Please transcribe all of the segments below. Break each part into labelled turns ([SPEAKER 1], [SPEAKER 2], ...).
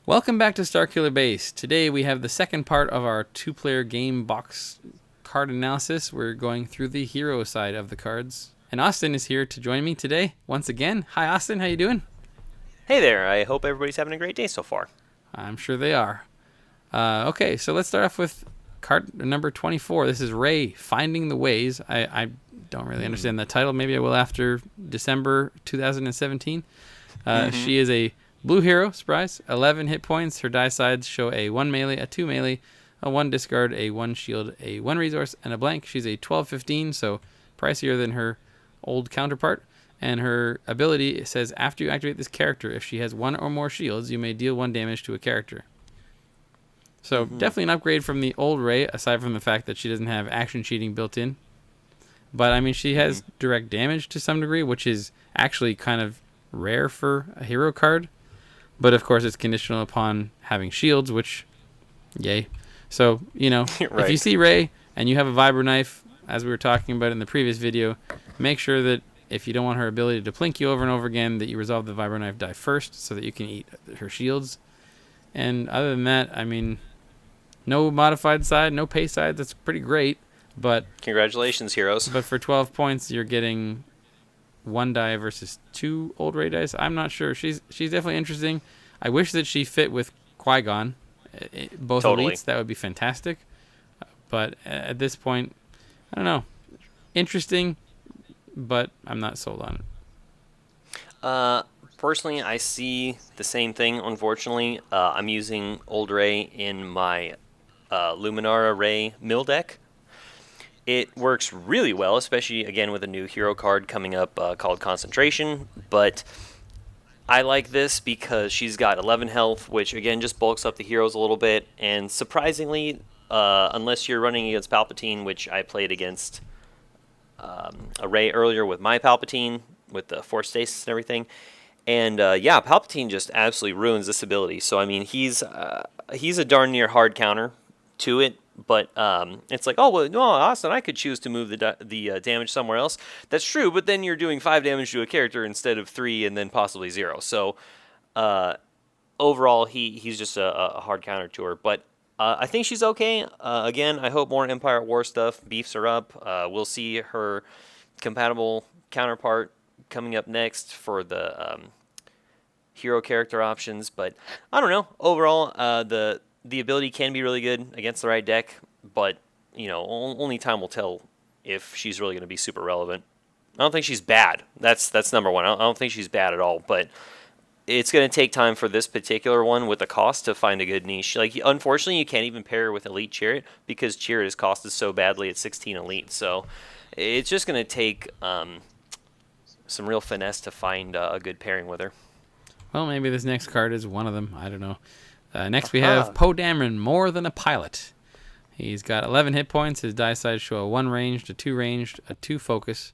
[SPEAKER 1] Welcome back to Starkiller Base. Today we have the second part of our two-player game box card analysis. We're going through the hero side of the cards. And Austin is here to join me today once again. Hi Austin, how you doing?
[SPEAKER 2] Hey there, I hope everybody's having a great day so far.
[SPEAKER 1] I'm sure they are. Okay, so let's start off with card number 24. This is Rey, Finding the Ways. I don't really understand that title. Maybe I will after December 2017. She is a blue hero, surprise, 11 hit points. Her die sides show a 1 melee, a 2 melee, a 1 discard, a 1 shield, a 1 resource, and a blank. She's a 12-15, so pricier than her old counterpart. And her ability says, after you activate this character, if she has 1 or more shields, you may deal 1 damage to a character. So definitely an upgrade from the old Rey, aside from the fact that she doesn't have action cheating built in. But, I mean, she has direct damage to some degree, which is actually kind of rare for a hero card. But, of course, it's conditional upon having shields, which, yay. So,
[SPEAKER 2] Right.
[SPEAKER 1] if you see Rey and you have a vibro knife, as we were talking about in the previous video, make sure that if you don't want her ability to plink you over and over again, that you resolve the vibro knife die first so that you can eat her shields. And other than that, I mean, no modified side, no pay side. That's pretty great. But
[SPEAKER 2] Congratulations, heroes.
[SPEAKER 1] But for 12 points, you're getting 1 die versus 2 old Rey dice. I'm not sure. She's definitely interesting. I wish that she fit with Qui-Gon, both
[SPEAKER 2] Totally.
[SPEAKER 1] elites. That would be fantastic. But at this point, I don't know. Interesting, but I'm not sold on it.
[SPEAKER 2] Personally, I see the same thing, unfortunately. I'm using Old Rey in my Luminara Rey mill deck. It works really well, especially, again, with a new hero card coming up called Concentration, but I like this because she's got 11 health, which, again, just bulks up the heroes a little bit, and surprisingly, unless you're running against Palpatine, which I played against a Rey earlier with my Palpatine, with the Force Stasis and everything, and Palpatine just absolutely ruins this ability. So I mean, he's a darn near hard counter to it, but it's like, oh well, no, Austin, I could choose to move the damage somewhere else. That's true, but then you're doing 5 damage to a character instead of 3, and then possibly 0. So overall, he's just a hard counter to her, but. I think she's okay. Again, I hope more Empire at War stuff beefs her up. We'll see her compatible counterpart coming up next for the hero character options. But I don't know. Overall, the ability can be really good against the right deck. But, only time will tell if she's really going to be super relevant. I don't think she's bad. That's number one. I don't think she's bad at all. But it's going to take time for this particular one with the cost to find a good niche. Like, unfortunately, you can't even pair her with Elite Chariot because Chariot is costed so badly at 16 Elite. So it's just going to take some real finesse to find a good pairing with her.
[SPEAKER 1] Well, maybe this next card is one of them. I don't know. Next we have Poe Dameron, More Than a Pilot. He's got 11 hit points. His die sides show a 1 ranged, a 2 ranged, a 2 focus,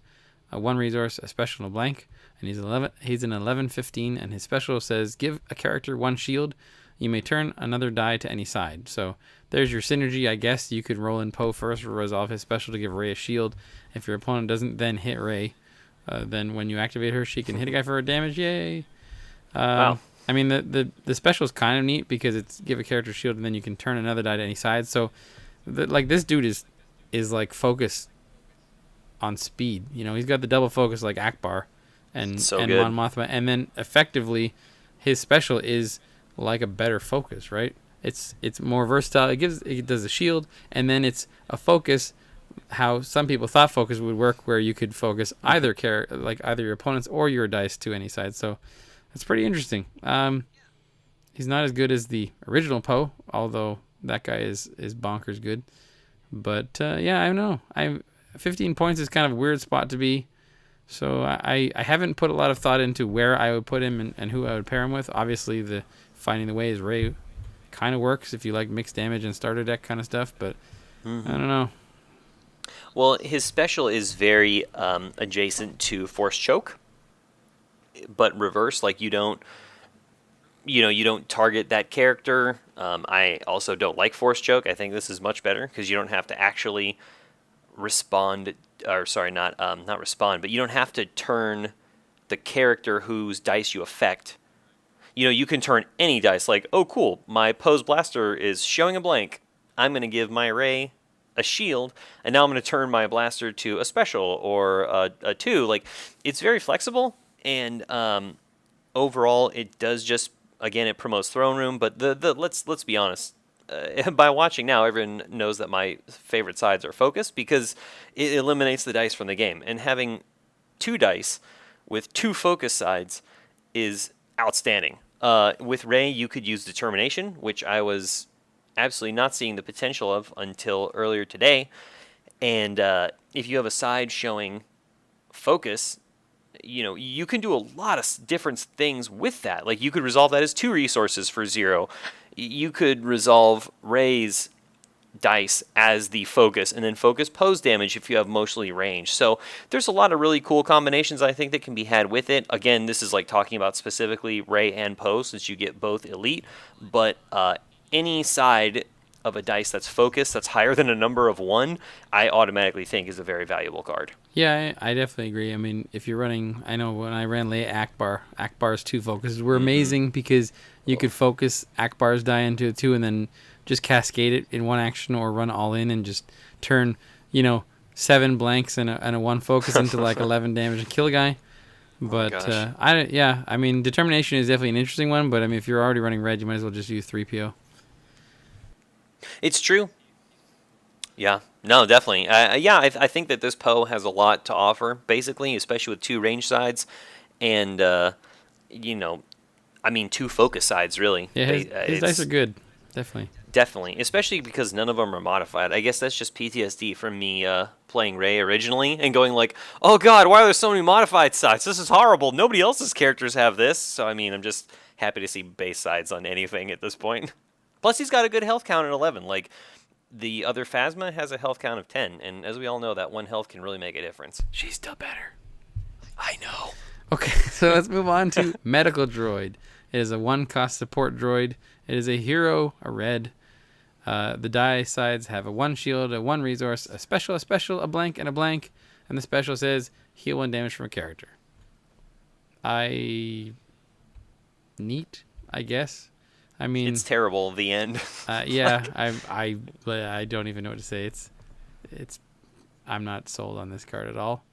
[SPEAKER 1] a 1 resource, a special, and a blank. And he's an 11-15, and his special says, give a character 1 shield. You may turn another die to any side. So there's your synergy, I guess. You could roll in Poe first, resolve his special to give Rey a shield. If your opponent doesn't then hit Rey, then when you activate her, she can hit a guy for her damage. Yay!
[SPEAKER 2] Wow.
[SPEAKER 1] I mean, the special is kind of neat because it's give a character a shield, and then you can turn another die to any side. So, this dude is like focused on speed. He's got the double focus like Akbar. And
[SPEAKER 2] good.
[SPEAKER 1] Mon Mothma, and then effectively, his special is like a better focus, right? It's more versatile. It does a shield, and then it's a focus. How some people thought focus would work, where you could focus either either your opponents or your dice to any side. So that's pretty interesting. He's not as good as the original Poe, although that guy is bonkers good. But I don't know. 15 points is kind of a weird spot to be. So I haven't put a lot of thought into where I would put him and who I would pair him with. Obviously, the Finding the Way is Rey kind of works if you like mixed damage and starter deck kind of stuff, but I don't know.
[SPEAKER 2] Well, his special is very adjacent to Force Choke, but reverse. Like, you don't target that character. I also don't like Force Choke. I think this is much better because you don't have to actually respond, or sorry, not respond, but you don't have to turn the character whose dice you affect you can turn any dice. Like, oh, cool, my Poe's blaster is showing a blank. I'm going to give my Rey a shield, and now I'm going to turn my blaster to a special or a 2. Like, it's very flexible, and overall, it does just, again, it promotes throne room. But let's be honest. By watching now, everyone knows that my favorite sides are focus because it eliminates the dice from the game. And having 2 dice with 2 focus sides is outstanding. With Rey, you could use determination, which I was absolutely not seeing the potential of until earlier today. And if you have a side showing focus, you can do a lot of different things with that. Like, you could resolve that as 2 resources for 0. You could resolve Rey's dice as the focus, and then focus Poe's damage if you have mostly range. So there's a lot of really cool combinations I think that can be had with it. Again, this is like talking about specifically Rey and Poe, since you get both elite, but any side of a dice that's focused, that's higher than a number of 1, I automatically think is a very valuable card.
[SPEAKER 1] Yeah, I definitely agree. I mean, if you're running, I know when I ran Leia Akbar's 2 focuses were amazing because you could focus Akbar's die into a 2 and then just cascade it in one action, or run all in and just turn, 7 blanks and a 1 focus into like 11 damage and kill a guy. But I mean, determination is definitely an interesting one. But I mean, if you're already running red, you might as well just use 3PO.
[SPEAKER 2] It's true. Yeah, no, definitely. I think that this Poe has a lot to offer, basically, especially with 2 range sides, and 2 focus sides, really.
[SPEAKER 1] Yeah, his dice are good, definitely.
[SPEAKER 2] Definitely, especially because none of them are modified. I guess that's just PTSD from me playing Rey originally and going like, oh god, why are there so many modified sides? This is horrible. Nobody else's characters have this. So, I mean, I'm just happy to see base sides on anything at this point. Plus, he's got a good health count at 11. Like, the other Phasma has a health count of 10, and as we all know, that 1 health can really make a difference.
[SPEAKER 1] She's still better.
[SPEAKER 2] I know.
[SPEAKER 1] Okay, so let's move on to Medical Droid. It is a 1-cost support droid. It is a hero, a red. The die sides have a 1 shield, a 1 resource, a special, a blank, and a blank. And the special says heal 1 damage from a character. Neat, I guess. I mean,
[SPEAKER 2] it's terrible. The end.
[SPEAKER 1] Yeah, I don't even know what to say. It's. I'm not sold on this card at all.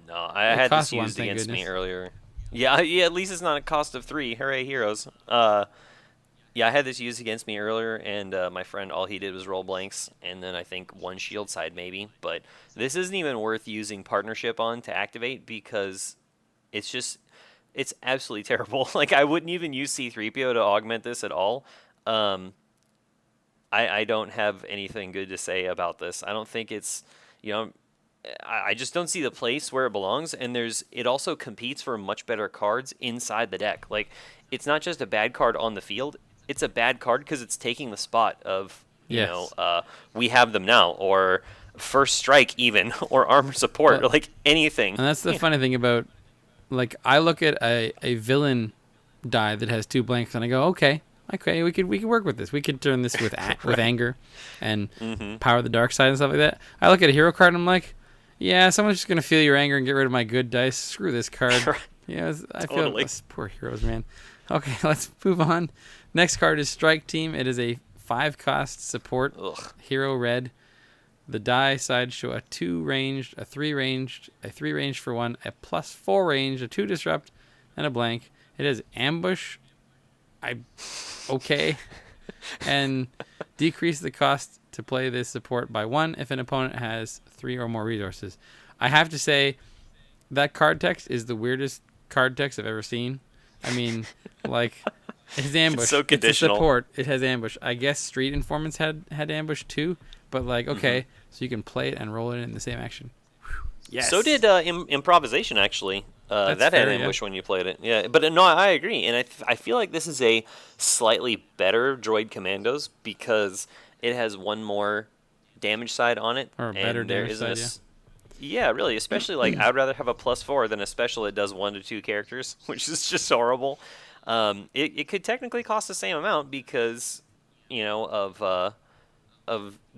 [SPEAKER 2] No, I had this used against me earlier. Yeah. At least it's not a cost of 3. Hooray, heroes. Yeah, I had this used against me earlier, and my friend, all he did was roll blanks, and then I think 1 shield side maybe. But this isn't even worth using partnership on to activate because it's absolutely terrible. Like, I wouldn't even use C-3PO to augment this at all. I don't have anything good to say about this. I don't think it's, I just don't see the place where it belongs, and it also competes for much better cards inside the deck. Like, it's not just a bad card on the field. It's a bad card because it's taking the spot of, we have them now, or First Strike even, or Armor Support, or like anything.
[SPEAKER 1] And that's the funny thing about, like, I look at a villain die that has 2 blanks, and I go, okay, we could work with this. We could turn this with with anger and power the dark side and stuff like that. I look at a hero card, and I'm like, yeah, someone's just gonna feel your anger and get rid of my good dice. Screw this card. Yeah, I feel those poor heroes, man. Okay, let's move on. Next card is Strike Team. It is a 5-cost support hero red. The die sides show a 2 ranged, a 3 ranged, a 3 ranged for 1, a +4 ranged, a 2 disrupt, and a blank. It has ambush. Okay. And decrease the cost to play this support by 1 if an opponent has 3 or more resources. I have to say, that card text is the weirdest card text I've ever seen. I mean, like, it has ambush.
[SPEAKER 2] It's so conditional.
[SPEAKER 1] It's a support. It has ambush. I guess Street Informants had ambush too, but like, okay, so you can play it and roll it in the same action.
[SPEAKER 2] Yes. So did Improvisation, actually. That had ambush when you played it. Yeah, but no, I agree, and I feel like this is a slightly better Droid Commandos because it has 1 more damage side on it,
[SPEAKER 1] or a better damage side.
[SPEAKER 2] Yeah, really, especially like I'd rather have a +4 than a special that does 1 to 2 characters, which is just horrible. It could technically cost the same amount because, of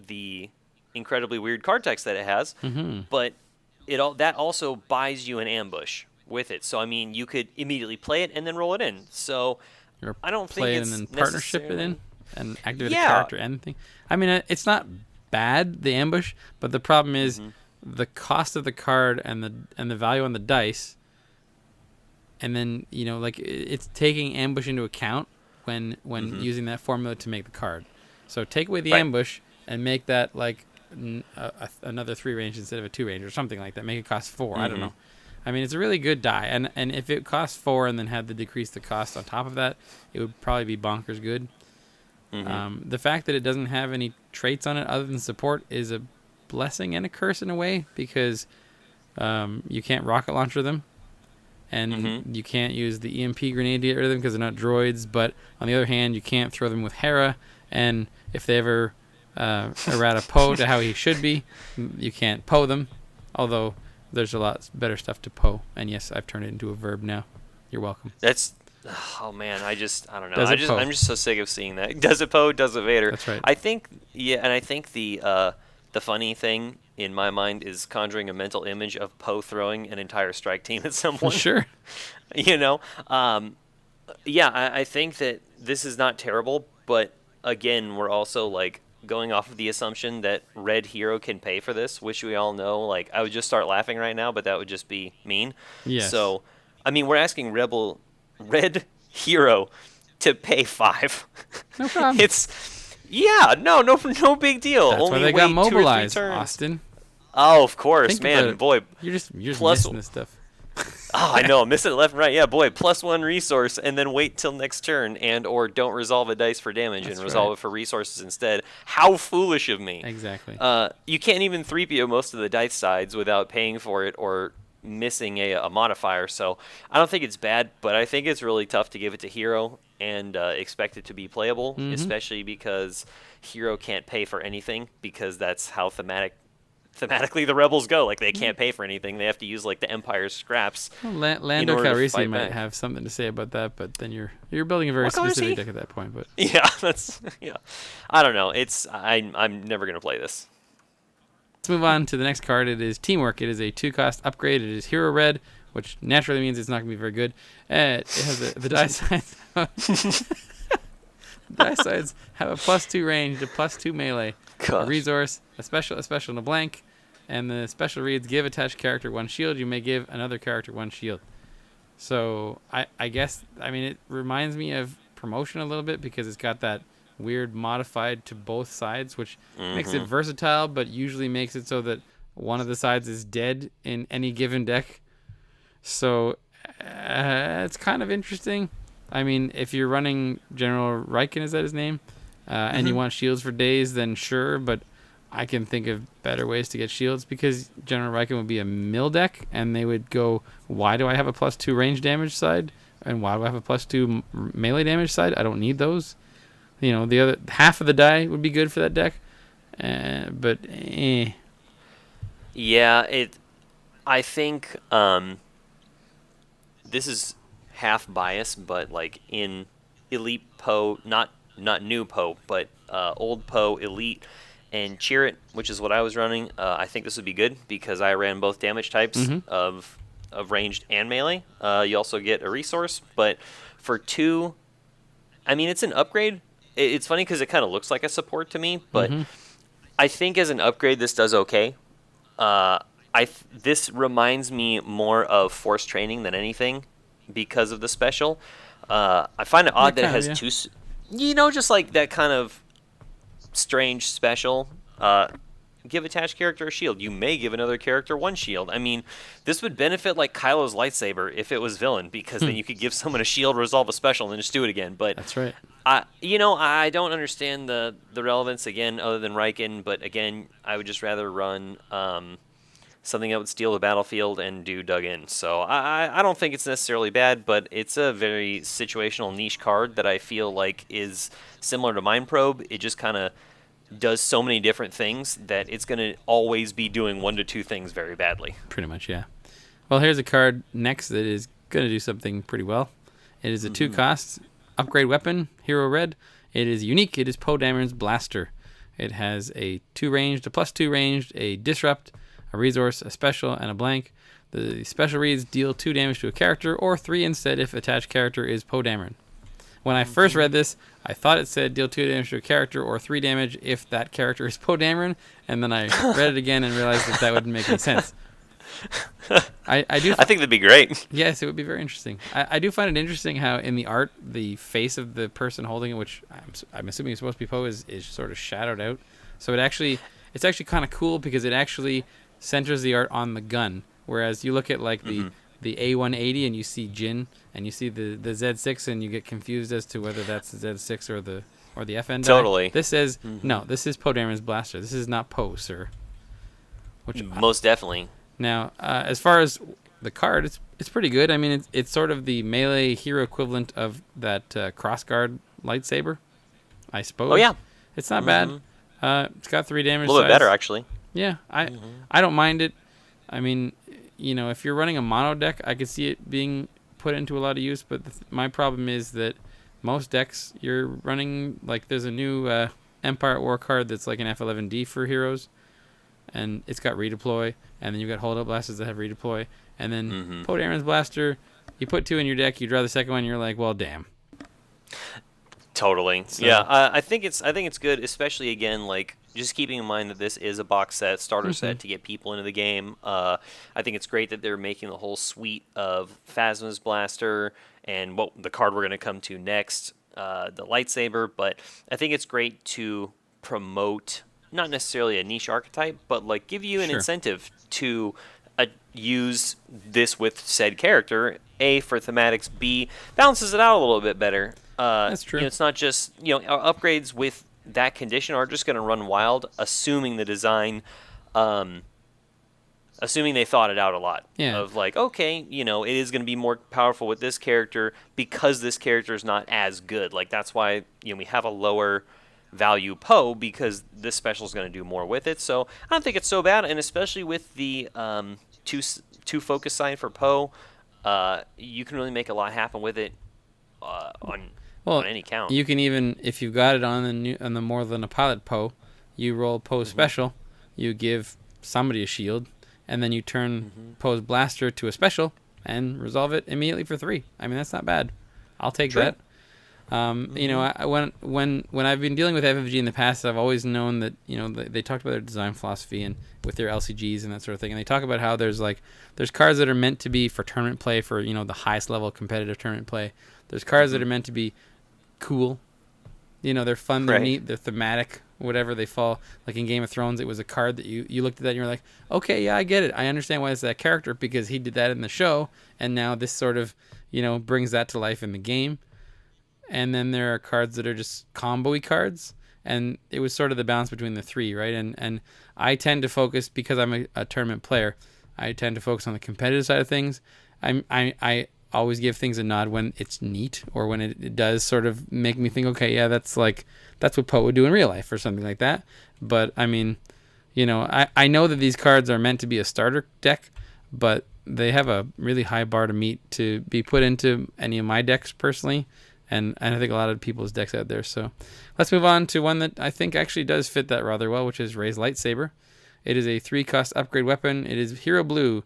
[SPEAKER 2] the incredibly weird card text that it has, but that also buys you an ambush with it. So I mean, you could immediately play it and then roll it in. So
[SPEAKER 1] Or
[SPEAKER 2] I don't
[SPEAKER 1] play
[SPEAKER 2] think
[SPEAKER 1] it
[SPEAKER 2] it's
[SPEAKER 1] and then partnership it in
[SPEAKER 2] necessarily.
[SPEAKER 1] and activate a
[SPEAKER 2] Yeah.
[SPEAKER 1] character and thing. I mean, it's not bad, the ambush, but the problem is
[SPEAKER 2] Mhm.
[SPEAKER 1] the cost of the card and the value on the dice, and then like it's taking ambush into account when
[SPEAKER 2] Mhm.
[SPEAKER 1] using that formula to make the card. So take away the
[SPEAKER 2] Right.
[SPEAKER 1] ambush and make that like another 3 range instead of a 2 range or something like that. Make it cost 4. I don't
[SPEAKER 2] Mhm.
[SPEAKER 1] know. I mean, it's a really good die, and if it costs 4 and then had to decrease the cost on top of that, it would probably be bonkers good.
[SPEAKER 2] Mhm.
[SPEAKER 1] The fact that it doesn't have any traits on it other than support is a blessing and a curse in a way, because you can't rocket launcher them, and
[SPEAKER 2] Mhm.
[SPEAKER 1] you can't use the EMP grenade to get rid of them because they're not droids. But on the other hand, you can't throw them with Hera, and if they ever errata Poe to how he should be, you can't Poe them. Although there's a lot better stuff to Poe, and yes, I've turned it into a verb now. You're welcome.
[SPEAKER 2] That's. Oh man, I don't know.
[SPEAKER 1] Does it Poe?
[SPEAKER 2] I'm just so sick of seeing that. Does it Poe? Does it Vader?
[SPEAKER 1] That's right.
[SPEAKER 2] I think and I think the funny thing in my mind is conjuring a mental image of Poe throwing an entire strike team at someone.
[SPEAKER 1] Sure.
[SPEAKER 2] You know, I think that this is not terrible, but again, we're also like going off of the assumption that Red Hero can pay for this, which we all know. Like, I would just start laughing right now, but that would just be mean.
[SPEAKER 1] Yes.
[SPEAKER 2] So, I mean, we're asking Red Hero to pay 5.
[SPEAKER 1] No problem.
[SPEAKER 2] No big deal.
[SPEAKER 1] That's
[SPEAKER 2] Only
[SPEAKER 1] why they
[SPEAKER 2] wait
[SPEAKER 1] got
[SPEAKER 2] 2 or 3
[SPEAKER 1] mobilized,
[SPEAKER 2] turns.
[SPEAKER 1] Austin.
[SPEAKER 2] Oh, of course,
[SPEAKER 1] Think about
[SPEAKER 2] man,
[SPEAKER 1] it.
[SPEAKER 2] boy.
[SPEAKER 1] You're just
[SPEAKER 2] Plus-
[SPEAKER 1] missing this stuff.
[SPEAKER 2] Oh, I know, I'm missing it left and right. Yeah, boy, +1 resource, and then wait till next turn, or don't resolve a dice for damage
[SPEAKER 1] That's
[SPEAKER 2] and resolve
[SPEAKER 1] right.
[SPEAKER 2] it for resources instead. How foolish of me!
[SPEAKER 1] Exactly.
[SPEAKER 2] You can't even 3PO most of the dice sides without paying for it or missing a modifier. So I don't think it's bad, but I think it's really tough to give it to Hero and expect it to be playable, especially because Hero can't pay for anything, because that's how thematically the Rebels go. Like, they can't pay for anything. They have to use like the Empire's scraps.
[SPEAKER 1] Well,
[SPEAKER 2] in
[SPEAKER 1] Lando
[SPEAKER 2] order to
[SPEAKER 1] Calrissian
[SPEAKER 2] fight
[SPEAKER 1] might
[SPEAKER 2] back.
[SPEAKER 1] have something to say about that, but then you're building a very
[SPEAKER 2] What color is
[SPEAKER 1] specific
[SPEAKER 2] he?
[SPEAKER 1] deck at that point. But
[SPEAKER 2] Yeah, I don't know. I'm never gonna play this.
[SPEAKER 1] let's move on to the next card. It is Teamwork. It is a 2-cost upgrade. It is Hero Red, which naturally means it's not going to be very good. It has the die sides. Die sides have a +2 range, a +2 melee, a
[SPEAKER 2] Gosh.
[SPEAKER 1] resource, a special, and a blank. And the special reads: give attached character 1 shield. You may give another character 1 shield. So I guess, I mean, it reminds me of Promotion a little bit, because it's got that weird modified to both sides, which makes it versatile, but usually makes it so that one of the sides is dead in any given deck. So it's kind of interesting. I mean, if you're running General Recon, is that his name? And you want shields for days, then sure, but I can think of better ways to get shields, because General Recon would be a mill deck, and they would go, why do I have a +2 range damage side? And why do I have a +2 melee damage side? I don't need those. The other half of the die would be good for that deck. But
[SPEAKER 2] Yeah, I think this is half bias, but like in Elite Poe, not new Poe, but old Poe, Elite, and Cheer It, which is what I was running. I think this would be good because I ran both damage types of ranged and melee. You also get a resource, but for 2, I mean, it's an upgrade. It's funny because it kind of looks like a support to me, but I think as an upgrade, this does okay. This reminds me more of Force Training than anything because of the special. I find it odd that it has 2, just like that kind of strange special. Give attached character a shield. You may give another character 1 shield. I mean, this would benefit like Kylo's lightsaber if it was villain, because then you could give someone a shield, resolve a special, and then just do it again. But
[SPEAKER 1] that's right.
[SPEAKER 2] I don't understand the relevance again, other than Riken. But again, I would just rather run something that would steal the battlefield and do dug in. So I don't think it's necessarily bad, but it's a very situational niche card that I feel like is similar to Mind Probe. It just kind of does so many different things that it's going to always be doing 1 to 2 things very badly.
[SPEAKER 1] Pretty much, yeah. Well, here's a card next that is going to do something pretty well. It is a 2-cost upgrade weapon, Hero Red. It is unique. It is Poe Dameron's Blaster. It has a 2 ranged, a +2 ranged, a disrupt, a resource, a special, and a blank. The special reads: deal 2 damage to a character, or 3 instead if attached character is Poe Dameron. When I first read this, I thought it said deal 2 damage to a character or 3 damage if that character is Poe Dameron, and then I read it again and realized that wouldn't make any sense. I do.
[SPEAKER 2] I think that'd be great.
[SPEAKER 1] Yes, it would be very interesting. I do find it interesting how in the art the face of the person holding it, which I'm assuming is supposed to be Poe, is sort of shadowed out. So it's actually kind of cool because it actually centers the art on the gun. Whereas you look at like the A180 and you see Jin and you see the Z6 and you get confused as to whether that's the Z6 or the FN die.
[SPEAKER 2] Totally.
[SPEAKER 1] This says no. This is Poe Dameron's blaster. This is not Poe, sir. Which
[SPEAKER 2] most definitely.
[SPEAKER 1] Now, as far as the card, it's pretty good. I mean, it's sort of the melee hero equivalent of that crossguard lightsaber, I suppose.
[SPEAKER 2] Oh yeah,
[SPEAKER 1] it's not bad. It's got 3 damage.
[SPEAKER 2] A little bit better actually.
[SPEAKER 1] Yeah, I don't mind it. I mean, if you're running a mono deck, I could see it being put into a lot of use. But my problem is that most decks you're running, like there's a new Empire at War card that's like an F11D for heroes, and it's got redeploy, and then you've got hold up blasters that have redeploy, and then Poe Dameron's blaster, you put 2 in your deck, you draw the second one, and you're like, well, damn.
[SPEAKER 2] Totally. So, yeah, I think it's good, especially again, like just keeping in mind that this is a box set, starter set to get people into the game. I think it's great that they're making the whole suite of Phasma's blaster and what the card we're going to come to next, the lightsaber. But I think it's great to promote not necessarily a niche archetype, but like give you an incentive to use this with said character. A, for thematics. B, balances it out a little bit better.
[SPEAKER 1] That's true.
[SPEAKER 2] It's not just upgrades with that condition are just going to run wild, assuming the design, assuming they thought it out a lot.
[SPEAKER 1] Yeah.
[SPEAKER 2] Of like, okay, it is going to be more powerful with this character because this character is not as good. Like that's why we have a lower value Poe because this special is going to do more with it. So I don't think it's so bad, and especially with the two focus sign for Poe, you can really make a lot happen with it on any count.
[SPEAKER 1] You can even, if you've got it on the more than a pilot Poe, you roll Poe's special, you give somebody a shield, and then you turn Poe's blaster to a special and resolve it immediately for 3. I mean, that's not bad. I'll take that. When I've been dealing with FFG in the past, I've always known that they talked about their design philosophy and with their LCGs and that sort of thing, and they talk about how there's cards that are meant to be for tournament play, for the highest level competitive tournament play. There's cards that are meant to be cool, they're fun, they're neat, they're thematic, whatever they fall. Like in Game of Thrones, it was a card that you looked at that and you're like, okay, yeah, I get it, I understand why it's that character because he did that in the show, and now this sort of brings that to life in the game. And then there are cards that are just combo-y cards, and it was sort of the balance between the 3, right? And I tend to focus, because I'm a tournament player, I tend to focus on the competitive side of things. I always give things a nod when it's neat, or when it does sort of make me think, okay, yeah, that's what Poe would do in real life or something like that. But I mean, I know that these cards are meant to be a starter deck, but they have a really high bar to meet to be put into any of my decks personally. And I think a lot of people's decks out there. So let's move on to one that I think actually does fit that rather well, which is Rey's lightsaber. It is a 3-cost upgrade weapon. It is Hero Blue.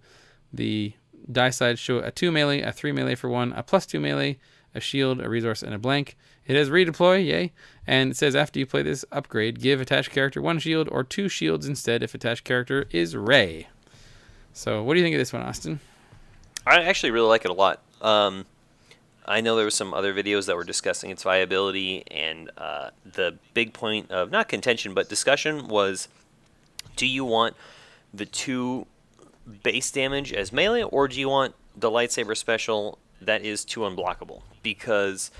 [SPEAKER 1] The die sides show a 2 melee, a 3 melee for 1, a +2 melee, a shield, a resource, and a blank. It has redeploy, yay. And it says after you play this upgrade, give attached character 1 shield or 2 shields instead if attached character is Rey. So what do you think of this one, Austin?
[SPEAKER 2] I actually really like it a lot. I know there were some other videos that were discussing its viability, and the big point of, not contention, but discussion was, do you want the 2 base damage as melee, or do you want the lightsaber special that is 2 unblockable? Because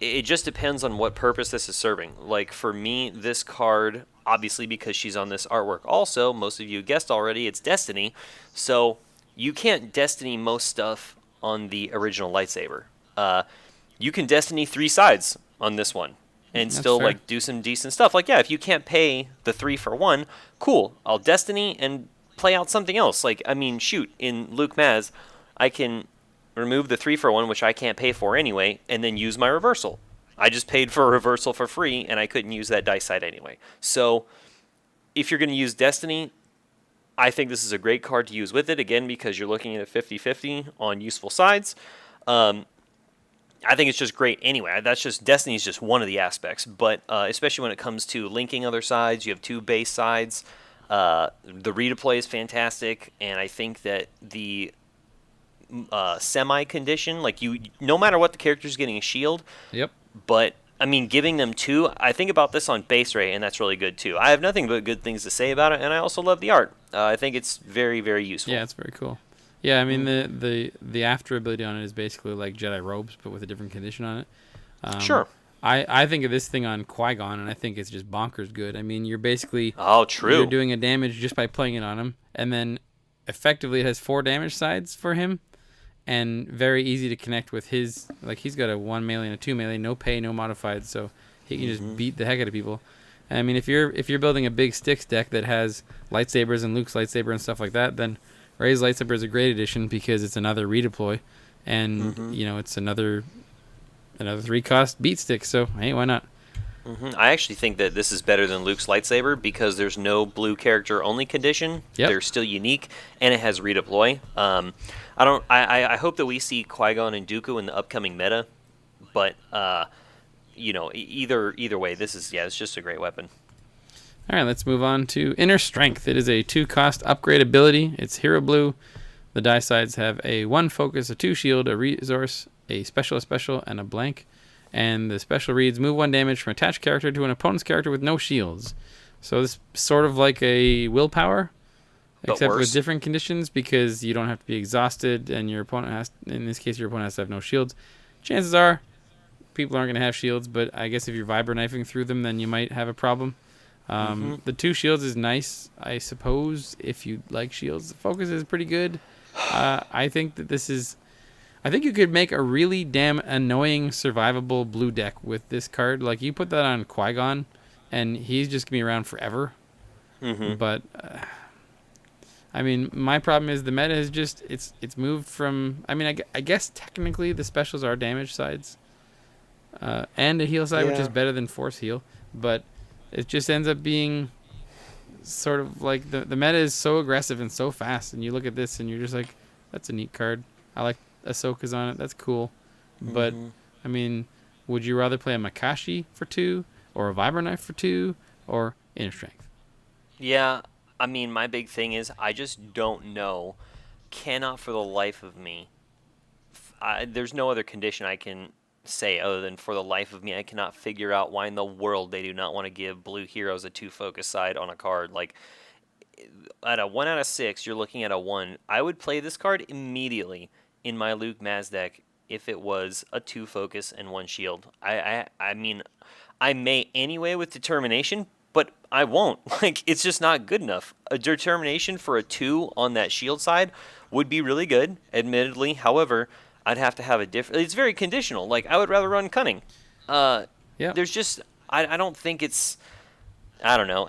[SPEAKER 2] it just depends on what purpose this is serving. Like for me, this card, obviously because she's on this artwork also, most of you guessed already, it's Destiny, so you can't Destiny most stuff on the original lightsaber. You can Destiny 3 sides on this one and
[SPEAKER 1] That's
[SPEAKER 2] still
[SPEAKER 1] fair.
[SPEAKER 2] like do some decent stuff. Like, yeah, if you can't pay the 3 for 1, cool. I'll Destiny and play out something else. Like, I mean, shoot, in Luke Maz, I can remove the 3 for 1, which I can't pay for anyway, and then use my reversal. I just paid for a reversal for free, and I couldn't use that dice side anyway. So, if you're going to use Destiny, I think this is a great card to use with it, again, because you're looking at a 50-50 on useful sides. I think it's just great anyway. That's just Destiny is just one of the aspects, but especially when it comes to linking other sides, you have two base sides. The redeploy is fantastic, and I think that the semi condition, like no matter what, the character's getting a shield.
[SPEAKER 1] Yep.
[SPEAKER 2] But I mean, giving them two, I think about this on base rate, and that's really good too. I have nothing but good things to say about it, and I also love the art. I think it's very, very useful.
[SPEAKER 1] Yeah, it's very cool. Yeah, I mean the after ability on it is basically like Jedi robes, but with a different condition on it.
[SPEAKER 2] Sure.
[SPEAKER 1] I think of this thing on Qui-Gon, and I think it's just bonkers good. I mean, you're basically
[SPEAKER 2] true.
[SPEAKER 1] You're doing a damage just by playing it on him, and then effectively it has 4 damage sides for him, and very easy to connect with his. Like he's got a 1 melee and a 2 melee, no pay, no modified, so he can just beat the heck out of people. And I mean, if you're building a big sticks deck that has lightsabers and Luke's lightsaber and stuff like that, then Rey's lightsaber is a great addition because it's another redeploy, and it's another 3-cost beat stick. So hey, why not?
[SPEAKER 2] I actually think that this is better than Luke's lightsaber because there's no blue character only condition.
[SPEAKER 1] Yep.
[SPEAKER 2] They're still unique, and it has redeploy. I hope that we see Qui-Gon and Dooku in the upcoming meta, but either way, it's just a great weapon.
[SPEAKER 1] All right, let's move on to Inner Strength. It is a 2-cost upgrade ability. It's Hero Blue. The die sides have a 1 focus, a 2 shield, a resource, a special, and a blank. And the special reads, move 1 damage from attached character to an opponent's character with no shields. So this is sort of like a willpower,
[SPEAKER 2] but
[SPEAKER 1] except
[SPEAKER 2] worse.
[SPEAKER 1] with different conditions because you don't have to be exhausted, and your opponent has to have no shields. Chances are people aren't going to have shields, but I guess if you're vibro knifing through them, then you might have a problem. The 2 shields is nice, I suppose, if you like shields. The focus is pretty good. I think that I think you could make a really damn annoying survivable blue deck with this card. Like, you put that on Qui-Gon, and he's just going to be around forever. But, I mean, my problem is the meta is just, it's moved from, I mean, I guess technically the specials are damage sides. And a heal side, which is better than force heal. But it just ends up being sort of like the meta is so aggressive and so fast, and you look at this and you're just like, that's a neat card. I like Ahsoka's on it. That's cool. But, I mean, would you rather play a Makashi for 2 or a Vibro Knife for 2 or Inner Strength?
[SPEAKER 2] Yeah, I mean, my big thing is I just don't know. Cannot for the life of me. There's no other condition I can say other than for the life of me I cannot figure out why in the world they do not want to give blue heroes a 2 focus side on a card. Like, at a 1 out of 6 you're looking at a 1. I would play this card immediately in my Luke Maz deck if it was a 2 focus and 1 shield. I mean, I may anyway with determination, but I won't. Like, it's just not good enough. A determination for a 2 on that shield side would be really good, admittedly. However, I'd have to have a different. It's very conditional. Like, I would rather run cunning. There's just I don't think it's. I don't know.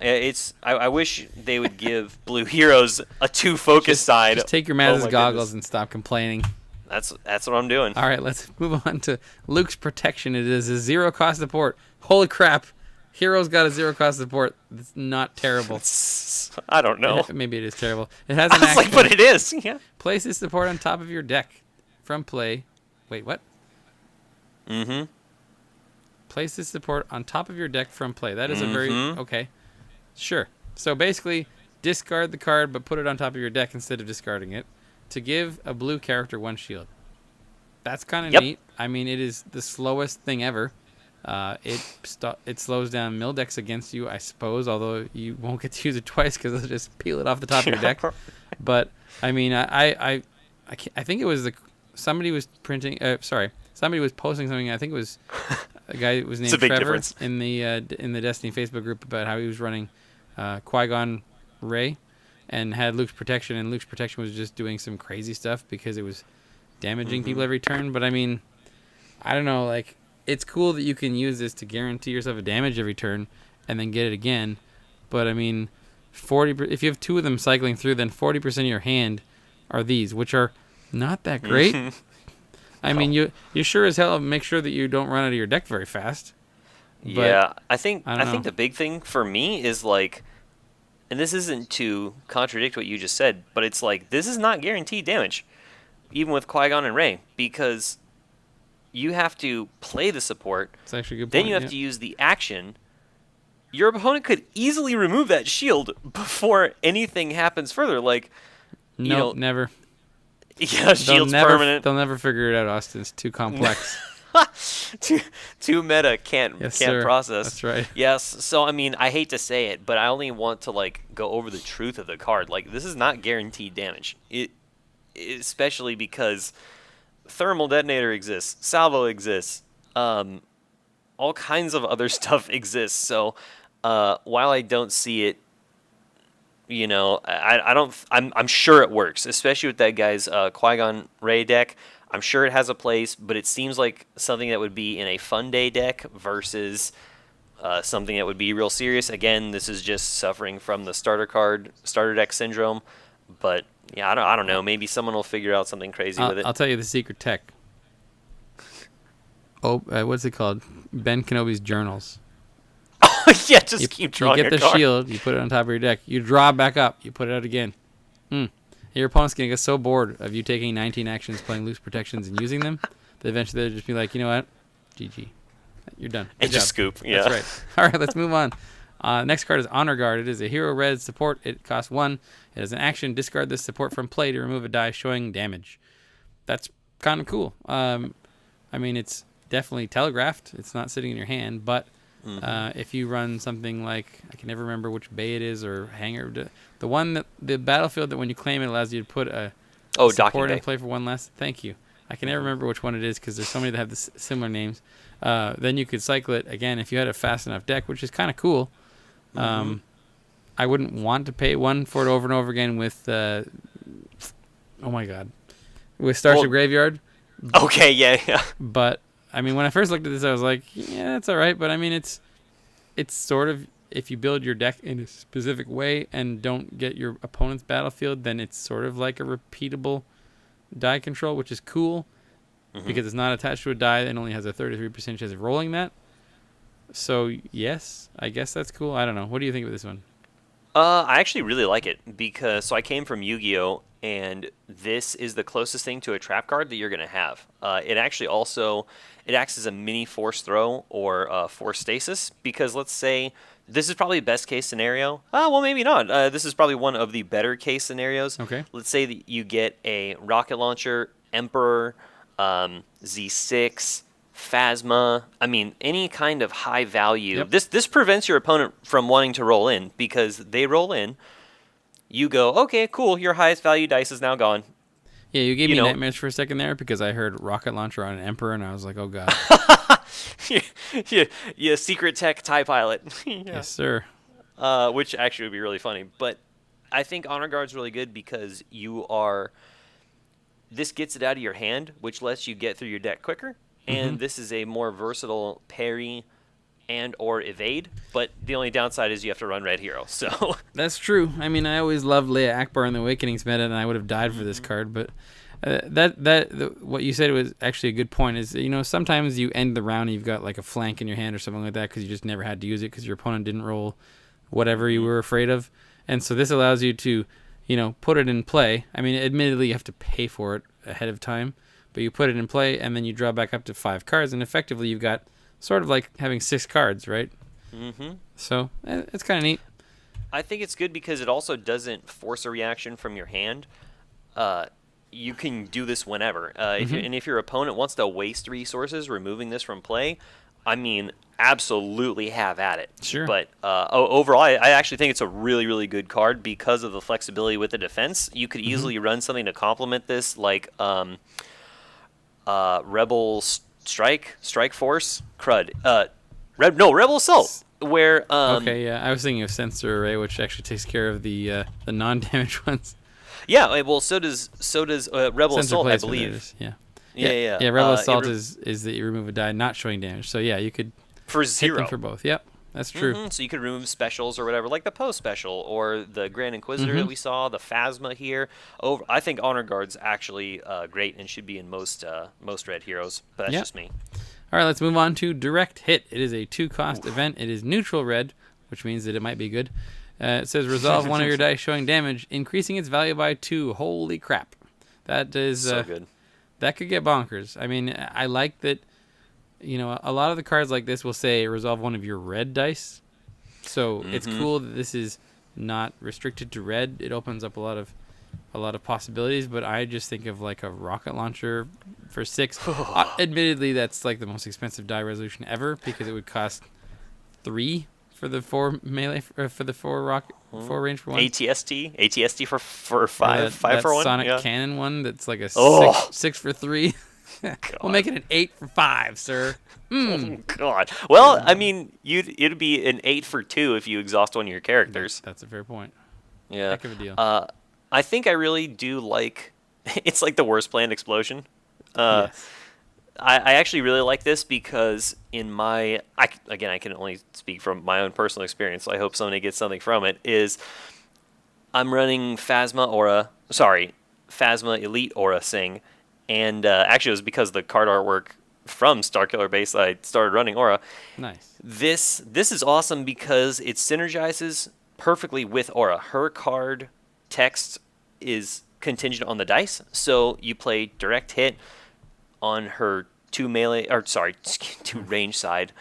[SPEAKER 2] I wish they would give blue heroes a 2 focus side.
[SPEAKER 1] Just take your Maz's goggles and stop complaining.
[SPEAKER 2] That's what I'm doing.
[SPEAKER 1] All right, let's move on to Luke's Protection. It is a 0-cost support. Holy crap! Hero's got a 0-cost support. It's not terrible.
[SPEAKER 2] I don't know.
[SPEAKER 1] Maybe it is terrible. It has an action.
[SPEAKER 2] But it is. Yeah.
[SPEAKER 1] Place this support on top of your deck from play. Wait, what? Place this support on top of your deck from play. That is a very... Okay. Sure. So basically, discard the card, but put it on top of your deck instead of discarding it to give a blue character 1 shield. That's kind of neat. I mean, it is the slowest thing ever. It slows down mill decks against you, I suppose, although you won't get to use it twice because it'll just peel it off the top of your deck. But, I mean, I think it was somebody was somebody was posting something. I think it was a guy who was named Trevor in the Destiny Facebook group about how he was running Qui-Gon Rey and had Luke's Protection, and Luke's Protection was just doing some crazy stuff because it was damaging people every turn. But I mean, I don't know, like, it's cool that you can use this to guarantee yourself a damage every turn and then get it again. But I mean, if you have 2 of them cycling through, then 40% of your hand are these, which are not that great. I mean, you sure as hell make sure that you don't run out of your deck very fast.
[SPEAKER 2] Yeah, I think the big thing for me is, like, and this isn't to contradict what you just said, but it's like, this is not guaranteed damage, even with Qui-Gon and Rey, because you have to play the support.
[SPEAKER 1] It's actually a good
[SPEAKER 2] Then
[SPEAKER 1] point.
[SPEAKER 2] you have
[SPEAKER 1] yeah.
[SPEAKER 2] to use the action. Your opponent could easily remove that shield before anything happens further. Like, you
[SPEAKER 1] Nope,
[SPEAKER 2] know,
[SPEAKER 1] never.
[SPEAKER 2] yeah, shield's permanent.
[SPEAKER 1] They'll never figure it out, Austin. It's too complex.
[SPEAKER 2] too meta can't
[SPEAKER 1] Sir.
[SPEAKER 2] process.
[SPEAKER 1] That's right.
[SPEAKER 2] Yes. So I mean, I hate to say it, but I only want to like go over the truth of the card. Like, this is not guaranteed damage. Especially because thermal detonator exists, salvo exists, all kinds of other stuff exists. So while I don't see it, you know, I don't. I'm sure it works, especially with that guy's Qui-Gon Ray deck. I'm sure it has a place, but it seems like something that would be in a fun day deck versus something that would be real serious. Again, this is just suffering from the starter deck syndrome. But yeah, I don't know. Maybe someone will figure out something crazy with it.
[SPEAKER 1] I'll tell you the secret tech. What's it called? Ben Kenobi's journals.
[SPEAKER 2] Yeah, just keep drawing.
[SPEAKER 1] You get the
[SPEAKER 2] card.
[SPEAKER 1] shield, you put it on top of your deck, you draw back up, you put it out again. Your opponent's gonna get so bored of you taking 19 actions, playing loose protections, and using them that eventually they'll just be like, you know what, GG, you're done. Good
[SPEAKER 2] And just
[SPEAKER 1] job.
[SPEAKER 2] scoop. Yeah,
[SPEAKER 1] That's right. All right, let's move on. Next card is Honor Guard. It is a hero red support. It costs 1. It has an action. Discard this support from play to remove a die showing damage. That's kind of cool. I mean, it's definitely telegraphed. It's not sitting in your hand, but if you run something like, I can never remember which bay it is or hangar, the one that the battlefield that when you claim it allows you to put a support in play for 1 less. Thank you. I can never remember which one it is because there's so many that have similar names. Then you could cycle it again if you had a fast enough deck, which is kind of cool. I wouldn't want to pay 1 for it over and over again with oh my god, with Starship Graveyard.
[SPEAKER 2] Okay, yeah.
[SPEAKER 1] But I mean, when I first looked at this, I was like, yeah, it's all right. But I mean, it's sort of, if you build your deck in a specific way and don't get your opponent's battlefield, then it's sort of like a repeatable die control, which is cool because it's not attached to a die and only has a 33% chance of rolling that. So yes, I guess that's cool. I don't know. What do you think of this one?
[SPEAKER 2] I actually really like it because I came from Yu-Gi-Oh! And this is the closest thing to a trap card that you're going to have. It actually also, it acts as a mini force throw or force stasis, because let's say this is probably best case scenario. Well, maybe not. This is probably one of the better case scenarios.
[SPEAKER 1] Okay.
[SPEAKER 2] Let's say that you get a rocket launcher, Emperor, Z6, Phasma. I mean, any kind of high value.
[SPEAKER 1] Yep.
[SPEAKER 2] This prevents your opponent from wanting to roll in, because they roll in. You go, okay, cool, your highest value dice is now gone.
[SPEAKER 1] Yeah, you gave me nightmares for a second there because I heard rocket launcher on an Emperor and I was like, oh god.
[SPEAKER 2] yeah, secret tech TIE pilot. Yeah.
[SPEAKER 1] Yes, sir.
[SPEAKER 2] Which actually would be really funny. But I think Honor Guard's really good because this gets it out of your hand, which lets you get through your deck quicker. And this is a more versatile parry and or evade, but the only downside is you have to run red hero. So
[SPEAKER 1] that's true. I mean, I always loved Leia Akbar in the Awakenings meta, and I would have died for this card. But what you said was actually a good point. Is, you know, sometimes you end the round and you've got like a flank in your hand or something like that because you just never had to use it because your opponent didn't roll whatever you were afraid of, and so this allows you to, you know, put it in play. I mean, admittedly, you have to pay for it ahead of time, but you put it in play and then you draw back up to 5 cards, and effectively you've got sort of like having 6 cards, right? So it's kind of neat.
[SPEAKER 2] I think it's good because it also doesn't force a reaction from your hand. You can do this whenever. If your opponent wants to waste resources removing this from play, I mean, absolutely have at it.
[SPEAKER 1] Sure.
[SPEAKER 2] But overall, I actually think it's a really, really good card because of the flexibility with the defense. You could easily run something to complement this, like Rebel Strike Force, crud. Rebel Assault, where
[SPEAKER 1] okay, yeah, I was thinking of Sensor Array, which actually takes care of the non-damage ones.
[SPEAKER 2] Yeah, well, so does Rebel
[SPEAKER 1] Sensor
[SPEAKER 2] Assault, I
[SPEAKER 1] placement,
[SPEAKER 2] believe.
[SPEAKER 1] that is, yeah.
[SPEAKER 2] Yeah.
[SPEAKER 1] Rebel Assault is that you remove a die not showing damage. So yeah, you could
[SPEAKER 2] for
[SPEAKER 1] hit
[SPEAKER 2] 0
[SPEAKER 1] them for both. Yep, that's true.
[SPEAKER 2] So you could remove specials or whatever, like the Poe special or the Grand Inquisitor that we saw, the Phasma here. I think Honor Guard's actually great and should be in most red heroes, but that's just me.
[SPEAKER 1] All right, let's move on to Direct Hit. It is a 2-cost event. It is neutral red, which means that it might be good. It says resolve one of your dice showing damage, increasing its value by 2. Holy crap. That is
[SPEAKER 2] so good.
[SPEAKER 1] that could get bonkers. I mean, I like that. A lot of the cards like this will say resolve one of your red dice. So it's cool that this is not restricted to red. It opens up a lot of possibilities. But I just think of like a rocket launcher for 6. Admittedly, that's like the most expensive die resolution ever because it would cost 3 for the 4 melee for the 4 range for 1.
[SPEAKER 2] ATST for 5 for 1.
[SPEAKER 1] Sonic Cannon one that's like a 6 for 3. We'll make it an 8 for 5, sir.
[SPEAKER 2] Oh God. Well, I mean, it'd be an 8 for 2 if you exhaust one of your characters.
[SPEAKER 1] That's a fair point.
[SPEAKER 2] Yeah.
[SPEAKER 1] Heck of a deal.
[SPEAKER 2] I think I really do like. It's like the worst planned explosion.
[SPEAKER 1] Yes.
[SPEAKER 2] I actually really like this because I can only speak from my own personal experience, so I hope somebody gets something from it, I'm running Phasma Elite Aura Sing, and actually it was because of the card artwork from Starkiller base I started running Aura.
[SPEAKER 1] Nice.
[SPEAKER 2] This is awesome because it synergizes perfectly with Aura. Her card text is contingent on the dice, so you play direct hit on her 2 range side.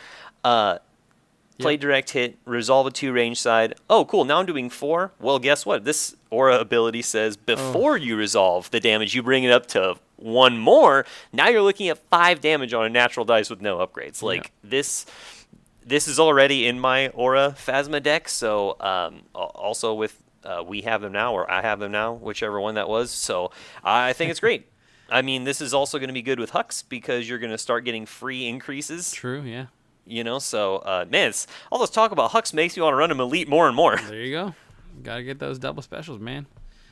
[SPEAKER 2] Play direct hit, resolve a 2 range side. Oh, cool. Now I'm doing 4. Well, guess what? This Aura ability says before you resolve the damage, you bring it up to 1 more. Now you're looking at 5 damage on a natural dice with no upgrades. Like this is already in my Aura Phasma deck. So also with we have them now, or I have them now, whichever one that was. So I think it's great. I mean, this is also going to be good with Hux because you're going to start getting free increases.
[SPEAKER 1] True, yeah.
[SPEAKER 2] So, man, all this talk about Hux makes you want to run him Elite more and more.
[SPEAKER 1] There you go. Got to get those double specials, man.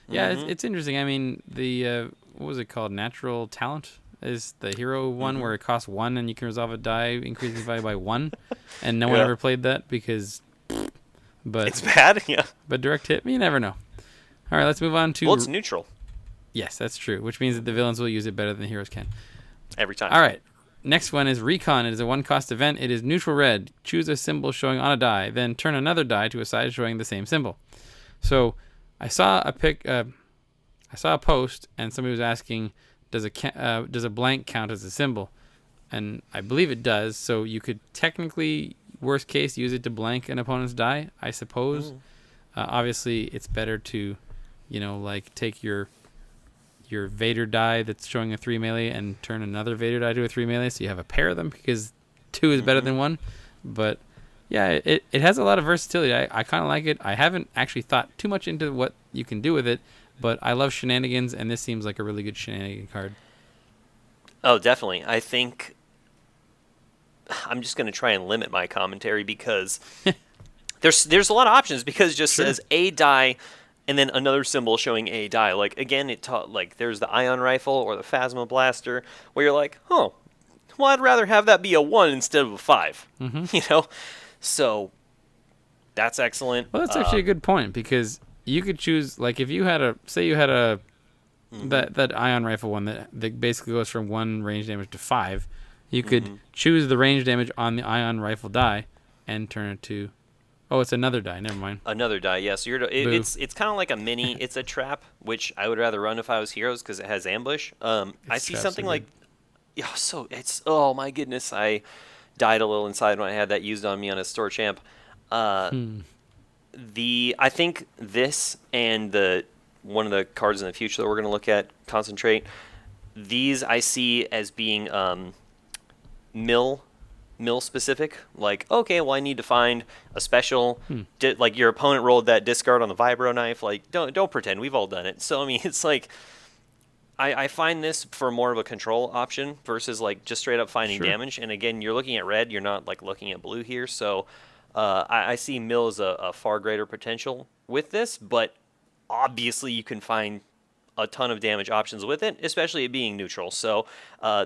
[SPEAKER 1] Yeah, it's interesting. I mean, the, what was it called? Natural Talent is the hero one where it costs 1 and you can resolve a die, increasing value by 1. And no one ever played that because... But
[SPEAKER 2] it's bad, yeah.
[SPEAKER 1] But direct hit, you never know. All right, let's move on to...
[SPEAKER 2] Well, it's neutral.
[SPEAKER 1] Yes, that's true, which means that the villains will use it better than the heroes can.
[SPEAKER 2] Every time.
[SPEAKER 1] All right. Next one is Recon. It is a 1-cost event. It is neutral red. Choose a symbol showing on a die, then turn another die to a side showing the same symbol. So I saw a post, and somebody was asking, does a blank count as a symbol? And I believe it does. So you could technically, worst case, use it to blank an opponent's die, I suppose. Obviously, it's better to, take your Vader die that's showing a 3 melee and turn another Vader die to a 3 melee, so you have a pair of them because 2 is better than 1. But yeah, it has a lot of versatility. I kind of like it. I haven't actually thought too much into what you can do with it, but I love shenanigans, and this seems like a really good shenanigan card.
[SPEAKER 2] Oh, definitely. I think I'm just going to try and limit my commentary because there's a lot of options because it just says a die and then another symbol showing a die. Like, again, there's the ion rifle or the Phasma blaster where you're like, well, I'd rather have that be a 1 instead of a 5. So that's excellent.
[SPEAKER 1] Well, that's actually a good point because you could choose, like, if you had that ion rifle one that basically goes from 1 range damage to 5, you could choose the range damage on the ion rifle die and turn it to... Oh, it's another die. Never mind.
[SPEAKER 2] Another die, yeah. So it's kind of like a mini. It's a trap, which I would rather run if I was heroes because it has ambush. I see something like, oh my goodness, I died a little inside when I had that used on me on a store champ. I think this and one of the cards in the future that we're going to look at, Concentrate. These I see as being mill specific. Like, okay, well, I need to find a special. Like your opponent rolled that discard on the vibro knife. Like, don't pretend, we've all done it. So I mean, it's like I find this for more of a control option versus like just straight up finding damage. And again, you're looking at red. You're not like looking at blue here. So I see mill as a far greater potential with this. But obviously, you can find a ton of damage options with it, especially it being neutral. So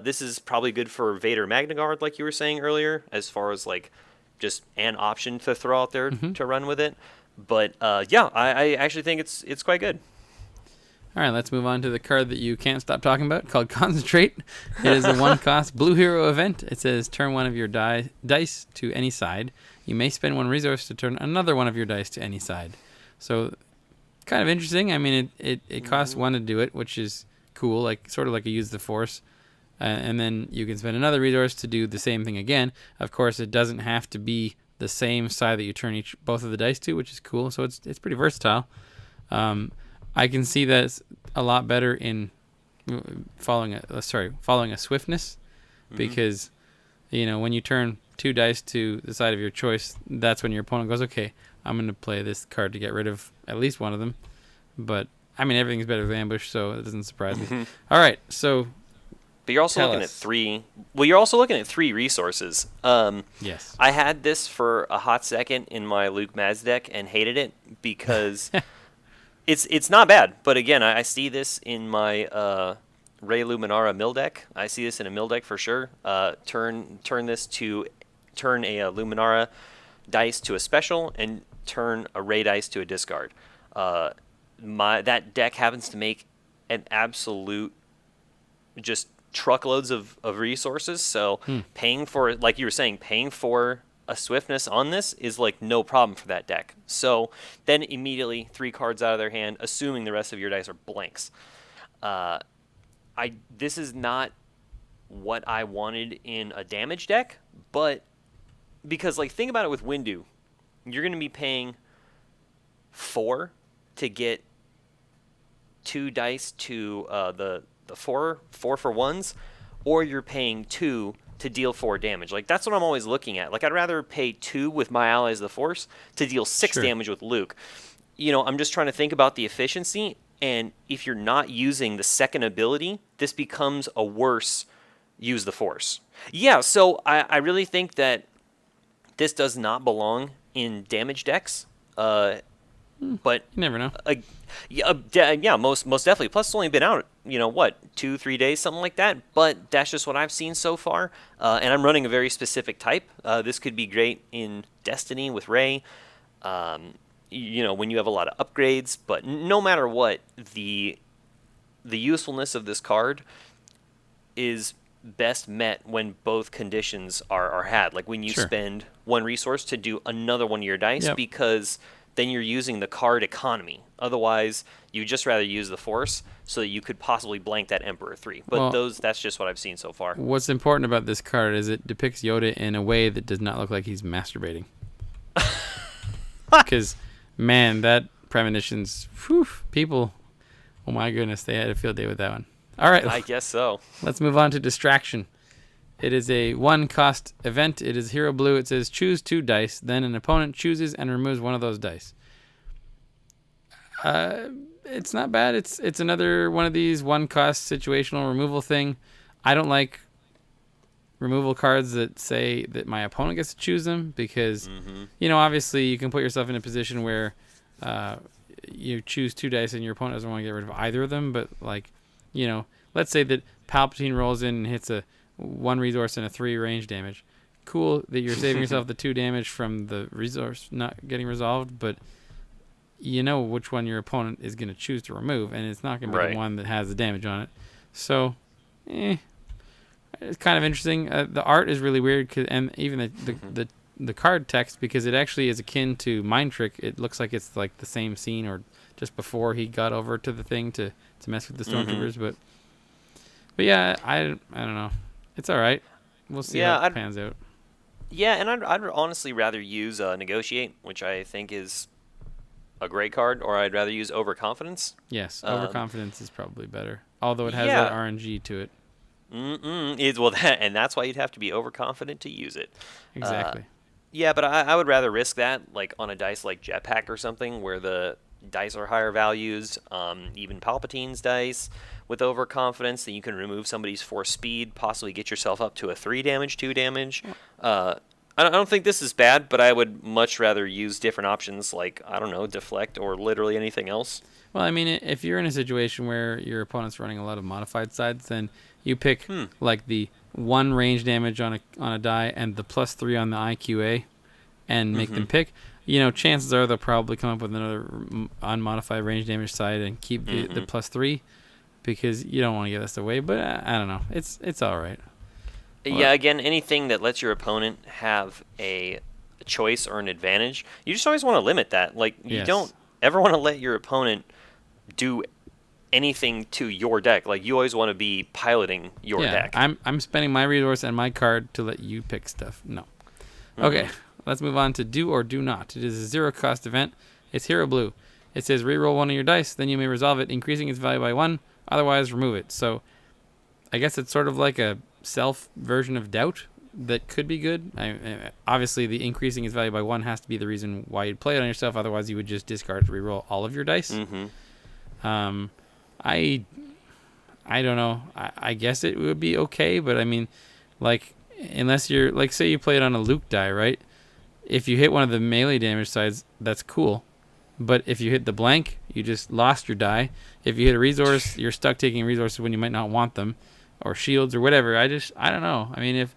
[SPEAKER 2] this is probably good for Vader Magna Guard, like you were saying earlier, as far as like just an option to throw out there to run with it. But I actually think it's quite good.
[SPEAKER 1] All right, let's move on to the card that you can't stop talking about, called Concentrate. It is a 1-cost blue hero event. It says turn one of your dice to any side. You may spend 1 resource to turn another one of your dice to any side. So kind of interesting. I mean, it costs 1 to do it, which is cool, like sort of like a use the Force. and then you can spend another resource to do the same thing again. Of course, it doesn't have to be the same side that you turn both of the dice to, which is cool. So it's pretty versatile. I can see that it's a lot better in following a swiftness, because when you turn 2 dice to the side of your choice, that's when your opponent goes, okay, I'm going to play this card to get rid of at least one of them. But I mean, everything's better with ambush, so it doesn't surprise me. All right, so.
[SPEAKER 2] But you're also looking at 3. Well, you're also looking at 3 resources.
[SPEAKER 1] Yes.
[SPEAKER 2] I had this for a hot second in my Luke Maz deck and hated it because it's not bad. But again, I see this in my Rey Luminara mill deck. I see this in a mill deck for sure. Turn a Luminara dice to a special and turn a Rey dice to a discard. That deck happens to make an absolute just truckloads of resources, so paying for, like you were saying, paying for a swiftness on this is like no problem for that deck. So then immediately 3 cards out of their hand, assuming the rest of your dice are blanks. This is not what I wanted in a damage deck, but because like think about it with Windu, you're going to be paying 4 to get 2 dice to the 4 for 1s, or you're paying 2 to deal 4 damage. Like that's what I'm always looking at. Like I'd rather pay 2 with my allies of the Force to deal 6 damage with Luke. I'm just trying to think about the efficiency, and if you're not using the second ability, this becomes a worse use the Force. Yeah, so I really think that this does not belong in damage decks. But
[SPEAKER 1] you never know.
[SPEAKER 2] Most definitely. Plus, it's only been out, 2-3 days, something like that. But that's just what I've seen so far. And I'm running a very specific type. This could be great in Destiny with Rey. When you have a lot of upgrades. But no matter what, the usefulness of this card is best met when both conditions are had. Like when you spend 1 resource to do another one of your dice, because then you're using the card economy. Otherwise, you'd just rather use the Force so that you could possibly blank that Emperor 3. But that's just what I've seen so far.
[SPEAKER 1] What's important about this card is it depicts Yoda in a way that does not look like he's masturbating. Because, man, that premonitions, people, oh my goodness, they had a field day with that one. All right.
[SPEAKER 2] I guess so.
[SPEAKER 1] Let's move on to Distraction. It is a 1-cost event. It is Hero Blue. It says choose 2 dice. Then an opponent chooses and removes one of those dice. It's not bad. It's another one of these 1-cost situational removal thing. I don't like removal cards that say that my opponent gets to choose them because, obviously you can put yourself in a position where you choose 2 dice and your opponent doesn't want to get rid of either of them. But, let's say that Palpatine rolls in and hits a 1 resource and a 3 range damage. Cool that you're saving yourself the 2 damage from the resource not getting resolved, but you know which one your opponent is going to choose to remove, and it's not going to be the one that has the damage on it. So, it's kind of interesting. The art is really weird, and even the card text, because it actually is akin to Mind Trick. It looks like it's like the same scene or just before he got over to the thing to mess with the stormtroopers, but yeah, I don't know. It's all right. We'll see how it pans out.
[SPEAKER 2] Yeah, and I'd honestly rather use Negotiate, which I think is a great card, or I'd rather use Overconfidence.
[SPEAKER 1] Yes, Overconfidence is probably better, although it has that RNG to it.
[SPEAKER 2] And that's why you'd have to be overconfident to use it.
[SPEAKER 1] Exactly.
[SPEAKER 2] But I would rather risk that, like on a dice like Jetpack or something, where the dice are higher values. Even Palpatine's dice with overconfidence, that you can remove somebody's Force speed, possibly get yourself up to a 3 damage, 2 damage. I don't think this is bad, but I would much rather use different options like, I don't know, Deflect or literally anything else.
[SPEAKER 1] Well, I mean, if you're in a situation where your opponent's running a lot of modified sides, then you pick like the 1 range damage on a die and the +3 on the IQA and make them pick. Chances are they'll probably come up with another unmodified range damage side and keep the +3 because you don't want to give this away. But I don't know. It's all right.
[SPEAKER 2] Yeah, again, anything that lets your opponent have a choice or an advantage, you just always want to limit that. Like, you don't ever want to let your opponent do anything to your deck. Like, you always want to be piloting your deck.
[SPEAKER 1] I'm spending my resource and my card to let you pick stuff. No. Okay, let's move on to do or do not. It is a 0-cost event. It's Hero Blue. It says reroll one of your dice, then you may resolve it, increasing its value by 1. Otherwise, remove it. So, I guess it's sort of like a self version of doubt that could be good. Obviously, the increasing its value by 1 has to be the reason why you'd play it on yourself. Otherwise, you would just discard to reroll all of your dice. I don't know. I guess it would be okay, but I mean, like, unless you're, like, say you play it on a Luke die, right? If you hit one of the melee damage sides, that's cool. But if you hit the blank, you just lost your die. If you hit a resource, you're stuck taking resources when you might not want them, or shields or whatever. I don't know. I mean,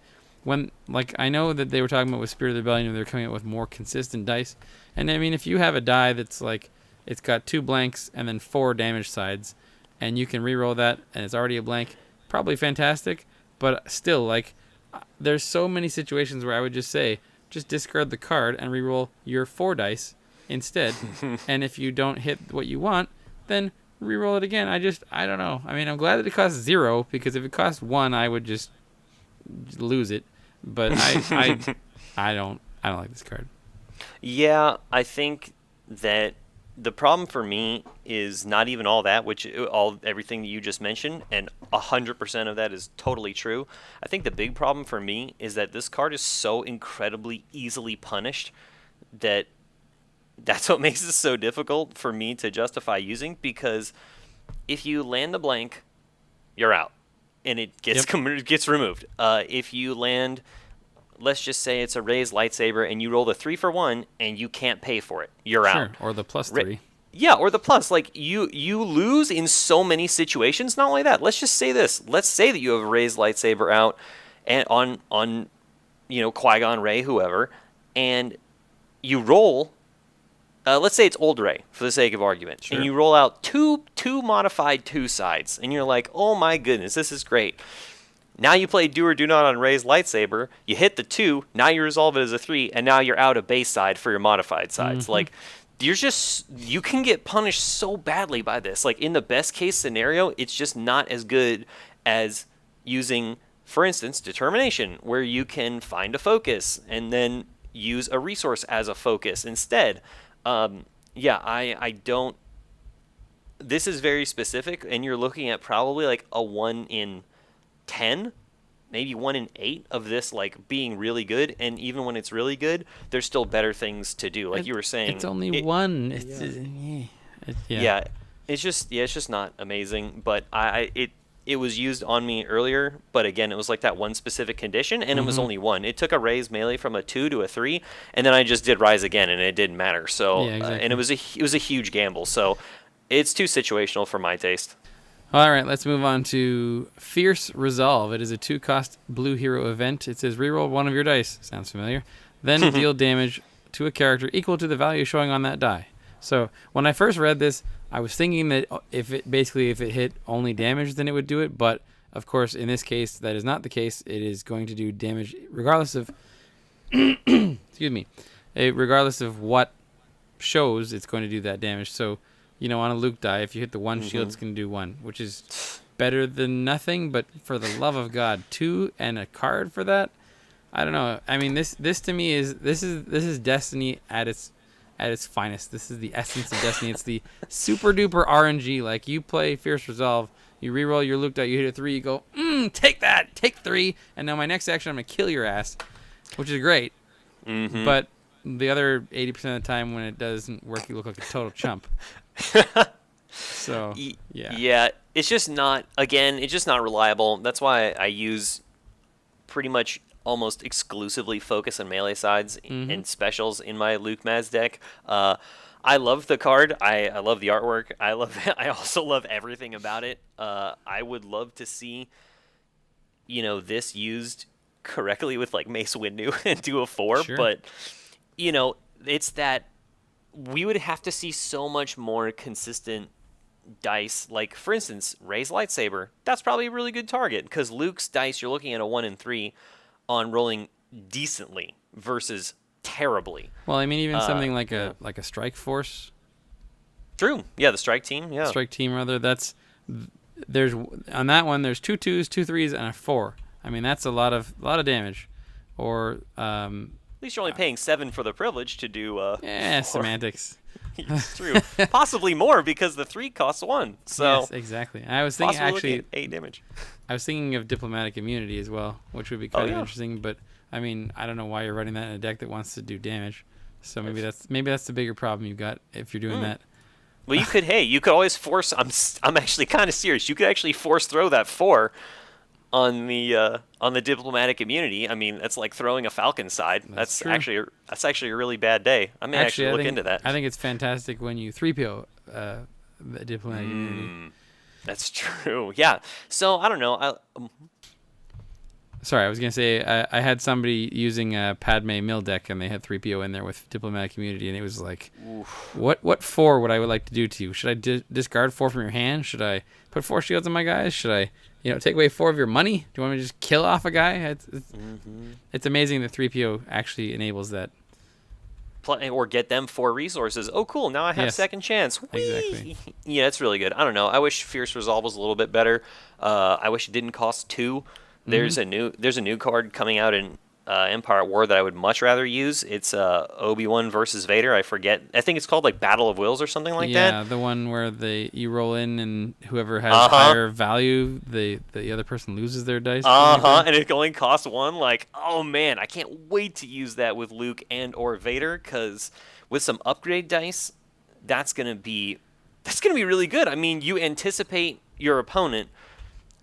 [SPEAKER 1] I know that they were talking about with Spirit of the Rebellion, they're coming out with more consistent dice. And I mean, if you have a die that's like, it's got 2 blanks and then 4 damage sides, and you can reroll that, and it's already a blank, probably fantastic. But still, like, there's so many situations where I would just say, just discard the card and reroll your 4 dice instead. And if you don't hit what you want, then reroll it again. I don't know. I mean, I'm glad that it costs 0, because if it cost 1, I would just lose it. But I don't like this card.
[SPEAKER 2] Yeah, I think that the problem for me is not even all that, everything that you just mentioned, and 100% of that is totally true. I think the big problem for me is that this card is so incredibly easily punished that's what makes it so difficult for me to justify using, because if you land a blank, you're out, and it gets removed. If you land, let's just say it's a raised lightsaber, and you roll the 3 for 1, and you can't pay for it, you're out.
[SPEAKER 1] Or the +3.
[SPEAKER 2] Yeah, or the plus. Like, you lose in so many situations. Not only that, let's just say this. Let's say that you have a raised lightsaber out and on Qui-Gon, Rey, whoever, and you roll. Let's say it's Old Rey, for the sake of argument, and you roll out two modified 2 sides, and you're like, oh my goodness, this is great. Now you play do or do not on Rey's lightsaber, you hit the 2, now you resolve it as a 3, and now you're out of base side for your modified sides. Like, you can get punished so badly by this. Like, in the best case scenario, it's just not as good as using, for instance, determination, where you can find a focus and then use a resource as a focus instead. I don't. This is very specific, and you're looking at probably like a 1 in 10, maybe 1 in 8 of this, like, being really good. And even when it's really good, there's still better things to do. Like you were saying,
[SPEAKER 1] it's only 1.
[SPEAKER 2] It's just not amazing. But it was used on me earlier, but again, it was like that one specific condition, and it was only 1. It took a raise melee from a 2 to a 3, and then I just did rise again, and it didn't matter. So, and it was a huge gamble. So, it's too situational for my taste.
[SPEAKER 1] All right, let's move on to Fierce Resolve. It is a 2-cost blue hero event. It says reroll one of your dice. Sounds familiar. Then deal damage to a character equal to the value showing on that die. So when I first read this, I was thinking that if it hit only damage, then it would do it. But of course, in this case, that is not the case. It is going to do damage regardless of regardless of what shows. It's going to do that damage. So, on a Luke die, if you hit the 1 shield, it's going to do 1, which is better than nothing. But for the love of God, 2 and a card for that, I don't know. I mean, this to me is Destiny at its finest. This is the essence of Destiny. It's the super duper RNG. Like, you play Fierce Resolve, you reroll your Luke die, you hit a 3, you go, take that, take 3, and now my next action, I'm gonna kill your ass, which is great. But the other 80% of the time when it doesn't work, you look like a total chump. So
[SPEAKER 2] yeah, it's just not reliable. That's why I use pretty much almost exclusively focus on melee sides and specials in my Luke Maz deck. I love the card. I love the artwork. I also love everything about it. I would love to see, this used correctly with like Mace Windu and do a 4. Sure. But, it's that we would have to see so much more consistent dice. Like, for instance, Rey's lightsaber. That's probably a really good target, because Luke's dice, you're looking at a 1 in 3 on rolling decently versus terribly.
[SPEAKER 1] Well, I mean, even something like a strike force.
[SPEAKER 2] True. Yeah, the strike team. Yeah,
[SPEAKER 1] strike team rather. That's there's on that one there's 2 2s, 2 3s, and a 4. I mean, that's a lot of damage. Or
[SPEAKER 2] At least you're only paying 7 for the privilege to do 4.
[SPEAKER 1] Semantics.
[SPEAKER 2] It's true. Possibly more because the 3 costs 1. So
[SPEAKER 1] yes, exactly. I was thinking actually
[SPEAKER 2] 8 damage.
[SPEAKER 1] I was thinking of diplomatic immunity as well, which would be kind of interesting. But I mean, I don't know why you're running that in a deck that wants to do damage. So maybe that's the bigger problem you've got if you're doing that.
[SPEAKER 2] Well, you could always force. I'm actually kind of serious. You could actually force throw that 4 on the diplomatic immunity. I mean, that's like throwing a falcon side. That's actually a really bad day. I may actually look into that.
[SPEAKER 1] I think it's fantastic when you 3PO the diplomatic immunity.
[SPEAKER 2] That's true. Yeah. So I don't know.
[SPEAKER 1] Sorry, I was gonna say I had somebody using a Padme mill deck and they had 3PO in there with diplomatic immunity, and it was like, what 4 would I like to do to you? Should I discard 4 from your hand? Should I put 4 shields on my guys? Should I take away 4 of your money? Do you want me to just kill off a guy? It's amazing that 3PO actually enables that.
[SPEAKER 2] Or get them 4 resources. Oh, cool! Now I have second chance. Whee!
[SPEAKER 1] Exactly.
[SPEAKER 2] Yeah, it's really good. I don't know. I wish Fierce Resolve was a little bit better. I wish it didn't cost 2. There's a new card coming out in Empire at War that I would much rather use. It's Obi-Wan versus Vader. I forget. I think it's called like Battle of Wills or something like that.
[SPEAKER 1] Yeah, the one where you roll in and whoever has higher value, the other person loses their dice.
[SPEAKER 2] And it only costs 1. Like, oh man, I can't wait to use that with Luke and or Vader, because with some upgrade dice, that's gonna be really good. I mean, you anticipate your opponent.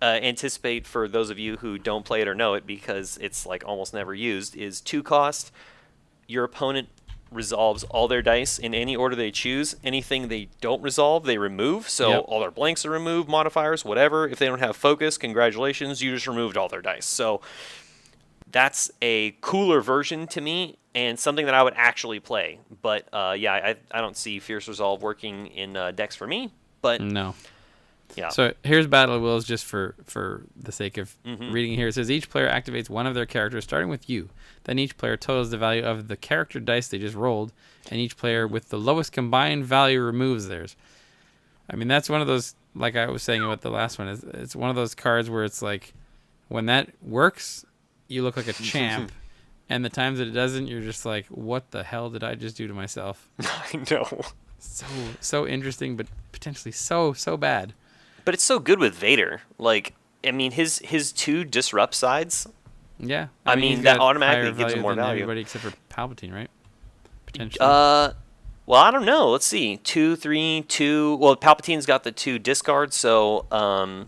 [SPEAKER 2] Anticipate, for those of you who don't play it or know it, because it's like almost never used, is 2 cost. Your opponent resolves all their dice in any order they choose. Anything they don't resolve, they remove. So all their blanks are removed, modifiers, whatever. If they don't have focus, congratulations, you just removed all their dice. So that's a cooler version to me, and something that I would actually play. But I don't see Fierce Resolve working in decks for me. But
[SPEAKER 1] no.
[SPEAKER 2] Yeah.
[SPEAKER 1] So here's Battle of Wills, just for the sake of reading here. It says each player activates one of their characters, starting with you. Then each player totals the value of the character dice they just rolled, and each player with the lowest combined value removes theirs. I mean, that's one of those, like I was saying about the last one, it's one of those cards where it's like, when that works, you look like a champ, and the times that it doesn't, you're just like, what the hell did I just do to myself?
[SPEAKER 2] I know.
[SPEAKER 1] So interesting, but potentially so bad.
[SPEAKER 2] But it's so good with Vader. Like, I mean, his 2 disrupt sides.
[SPEAKER 1] Yeah.
[SPEAKER 2] I mean that automatically gives him more value.
[SPEAKER 1] Everybody except for Palpatine, right? Potentially.
[SPEAKER 2] Well, I don't know. Let's see. 2, 3, 2. Well, Palpatine's got the 2 discards, so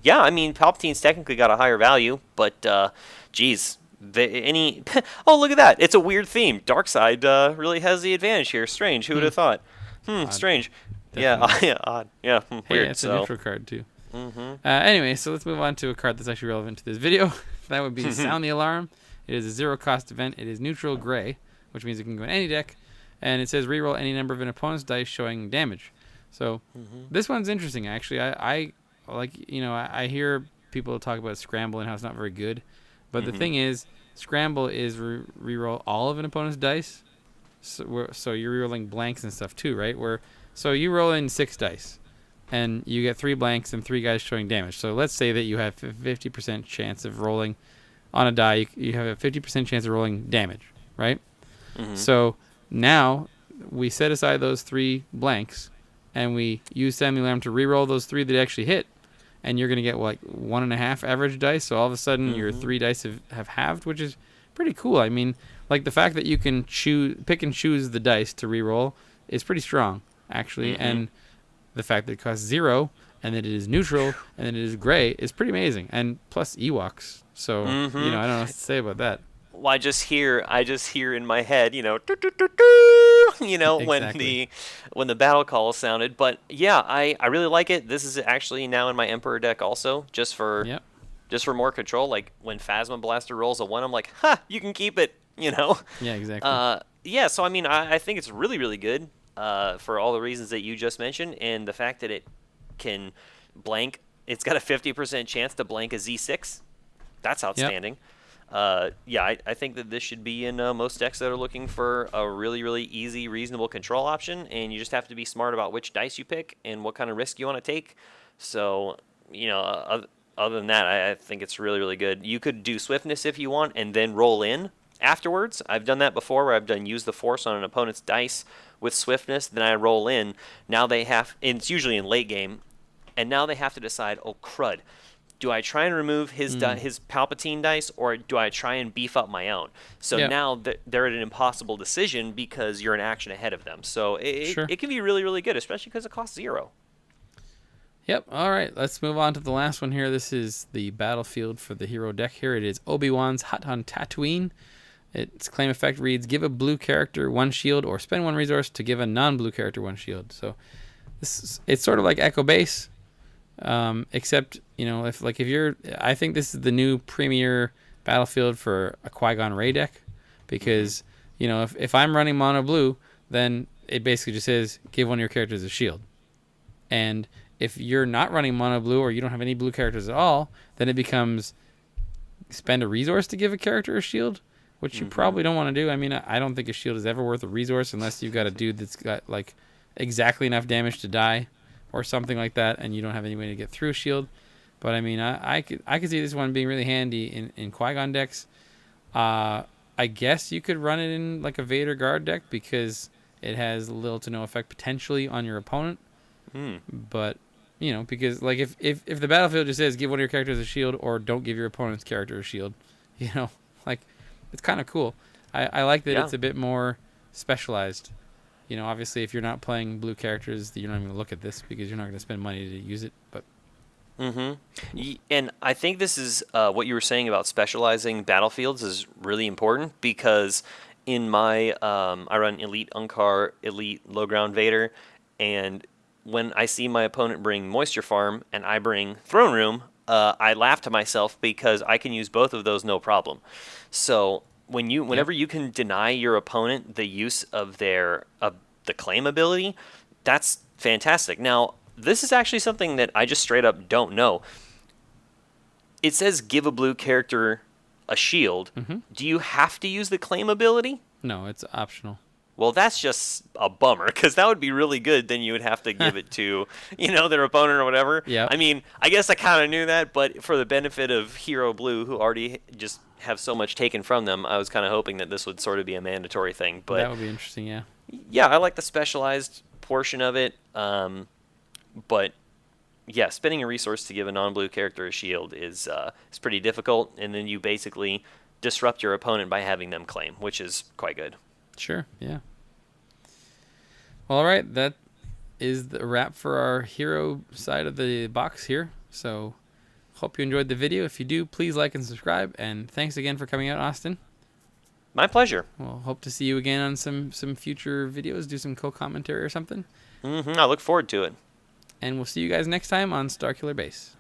[SPEAKER 2] yeah. I mean, Palpatine's technically got a higher value, but geez, oh, look at that! It's a weird theme. Darkseid really has the advantage here. Strange. Who would have thought? Strange.
[SPEAKER 1] Definitely.
[SPEAKER 2] Yeah, odd. Yeah,
[SPEAKER 1] hey,
[SPEAKER 2] weird.
[SPEAKER 1] it's a neutral card too. Anyway, so let's move on to a card that's actually relevant to this video. That would be Sound the Alarm. It is a 0-cost event. It is neutral gray, which means it can go in any deck. And it says reroll any number of an opponent's dice showing damage. So this one's interesting, actually. I like, I hear people talk about Scramble and how it's not very good. But the thing is, Scramble is reroll all of an opponent's dice. So you're rerolling blanks and stuff too, right? So you roll in 6 dice. And you get 3 blanks and 3 guys showing damage. So let's say that you have a 50% chance of rolling on a die. You have a 50% chance of rolling damage, right? So now we set aside those 3 blanks, and we use Sound the Alarm to re-roll those 3 that actually hit, and you're going to get like 1.5 average dice. So all of a sudden your 3 dice have halved, which is pretty cool. I mean, like the fact that you can pick and choose the dice to re-roll is pretty strong, actually. And the fact that it costs 0 and that it is neutral and that it is gray is pretty amazing. And plus Ewoks. So, I don't know what to say about that.
[SPEAKER 2] Well, I just hear in my head, exactly. when the battle call sounded. But yeah, I really like it. This is actually now in my Emperor deck also, just for more control. Like when Phasma Blaster rolls a 1, I'm like, you can keep it,
[SPEAKER 1] Yeah, exactly.
[SPEAKER 2] Yeah, so I mean, I think it's really, really good. For all the reasons that you just mentioned, and the fact that it can blank, it's got a 50% chance to blank a Z6. That's outstanding. I think that this should be in most decks that are looking for a really, really easy, reasonable control option, and you just have to be smart about which dice you pick and what kind of risk you want to take. So, other than that, I think it's really, really good. You could do swiftness if you want and then roll in afterwards. I've done that before where I've done use the force on an opponent's dice with swiftness, then I roll in. Now they have, and it's usually in late game, and now they have to decide, oh crud, do I try and remove his his Palpatine dice, or do I try and beef up my own? So
[SPEAKER 1] Yeah.
[SPEAKER 2] now they're at an impossible decision because you're an action ahead of them. So
[SPEAKER 1] Sure.
[SPEAKER 2] it can be really, really good, especially because it costs 0.
[SPEAKER 1] Yep. All right. Let's move on to the last one here. This is the battlefield for the hero deck here. It is Obi-Wan's Hut on Tatooine. Its claim effect reads, give a blue character 1 shield or spend 1 resource to give a non-blue character 1 shield. So it's sort of like Echo Base, except, if you're, I think this is the new premier battlefield for a Qui-Gon Rey deck, because, if I'm running mono blue, then it basically just says give one of your characters a shield. And if you're not running mono blue or you don't have any blue characters at all, then it becomes spend a resource to give a character a shield, which you probably don't want to do. I mean, I don't think a shield is ever worth a resource unless you've got a dude that's got like exactly enough damage to die or something like that, and you don't have any way to get through a shield. But I mean, I could see this one being really handy in Qui-Gon decks. I guess you could run it in like a Vader guard deck because it has little to no effect potentially on your opponent. But because like if the battlefield just says give one of your characters a shield or don't give your opponent's character a shield, like it's kind of cool. I like that it's a bit more specialized. Obviously if you're not playing blue characters, you're not even going to look at this because you're not going to spend money to use it. But
[SPEAKER 2] And I think this is what you were saying about specializing battlefields is really important because in my I run Elite Unkar, Elite Low Ground Vader, and when I see my opponent bring Moisture Farm and I bring Throne Room, I laugh to myself because I can use both of those no problem. So whenever you can deny your opponent the use of the claim ability, that's fantastic. Now, this is actually something that I just straight up don't know. It says give a blue character a shield. Do you have to use the claim ability?
[SPEAKER 1] no, it's optional.
[SPEAKER 2] Well, that's just a bummer, because that would be really good. Then you would have to give it to, their opponent or whatever.
[SPEAKER 1] Yeah.
[SPEAKER 2] I mean, I guess I kind of knew that, but for the benefit of Hero Blue, who already just have so much taken from them, I was kind of hoping that this would sort of be a mandatory thing. But
[SPEAKER 1] that would be interesting, yeah.
[SPEAKER 2] Yeah, I like the specialized portion of it. But yeah, spending a resource to give a non-blue character a shield is pretty difficult, and then you basically disrupt your opponent by having them claim, which is quite good.
[SPEAKER 1] Sure, yeah. Well, all right, that is the wrap for our hero side of the box here. So, hope you enjoyed the video. If you do, please like and subscribe. And thanks again for coming out, Austin.
[SPEAKER 2] My pleasure.
[SPEAKER 1] We'll hope to see you again on some future videos, do some co-commentary or something.
[SPEAKER 2] I look forward to it.
[SPEAKER 1] And we'll see you guys next time on Starkiller Base.